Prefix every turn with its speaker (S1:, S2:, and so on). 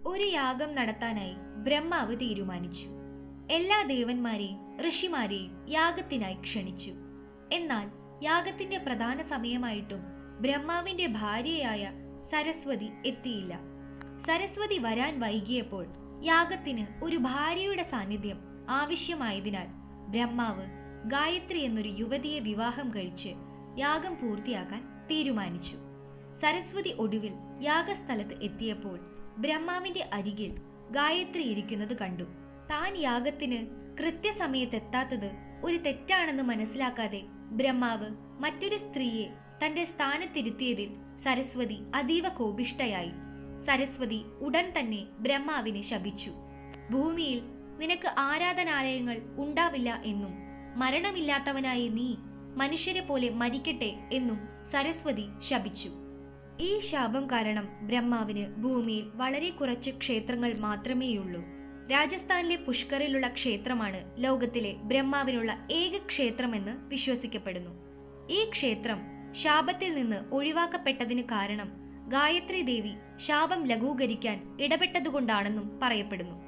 S1: ഒരു യാഗം നടത്താനായി ബ്രഹ്മാവ് തീരുമാനിച്ചു. എല്ലാ ദേവന്മാരെയും ഋഷിമാരെയും യാഗത്തിനായി ക്ഷണിച്ചു. എന്നാൽ യാഗത്തിന്റെ പ്രധാന സമയമായിട്ടും ബ്രഹ്മാവിന്റെ ഭാര്യയായ സരസ്വതി എത്തിയില്ല. സരസ്വതി വരാൻ വൈകിയപ്പോൾ യാഗത്തിന് ഒരു ഭാര്യയുടെ സാന്നിധ്യം ആവശ്യമായതിനാൽ ബ്രഹ്മാവ് ഗായത്രി എന്നൊരു യുവതിയെ വിവാഹം കഴിച്ച് യാഗം പൂർത്തിയാക്കാൻ തീരുമാനിച്ചു. സരസ്വതി ഒടുവിൽ യാഗസ്ഥലത്ത് എത്തിയപ്പോൾ ബ്രഹ്മാവിന്റെ അരികിൽ ഗായത്രി ഇരിക്കുന്നത് കണ്ടു. താൻ യാഗത്തിന് കൃത്യസമയത്തെത്താത്തത് ഒരു തെറ്റാണെന്ന് മനസ്സിലാക്കാതെ ബ്രഹ്മാവ് മറ്റൊരു സ്ത്രീയെ തന്റെ സ്ഥാനത്തിരുത്തിയതിൽ സരസ്വതി അതീവ കോപിഷ്ഠയായി. സരസ്വതി ഉടൻ തന്നെ ബ്രഹ്മാവിനെ ശപിച്ചു. ഭൂമിയിൽ നിനക്ക് ആരാധനാലയങ്ങൾ ഉണ്ടാവില്ല എന്നും മരണമില്ലാത്തവനായ നീ മനുഷ്യരെ പോലെ മരിക്കട്ടെ എന്നും സരസ്വതി ശപിച്ചു. ഈ ശാപം കാരണം ബ്രഹ്മാവിന് ഭൂമിയിൽ വളരെ കുറച്ച് ക്ഷേത്രങ്ങൾ മാത്രമേയുള്ളൂ. രാജസ്ഥാനിലെ പുഷ്കറിലുള്ള ക്ഷേത്രമാണ് ലോകത്തിലെ ബ്രഹ്മാവിനുള്ള ഏക ക്ഷേത്രമെന്ന് വിശ്വസിക്കപ്പെടുന്നു. ഈ ക്ഷേത്രം ശാപത്തിൽ നിന്ന് ഒഴിവാക്കപ്പെട്ടതിന് കാരണം ഗായത്രി ദേവി ശാപം ലഘൂകരിക്കാൻ ഇടപെട്ടതുകൊണ്ടാണെന്നും പറയപ്പെടുന്നു.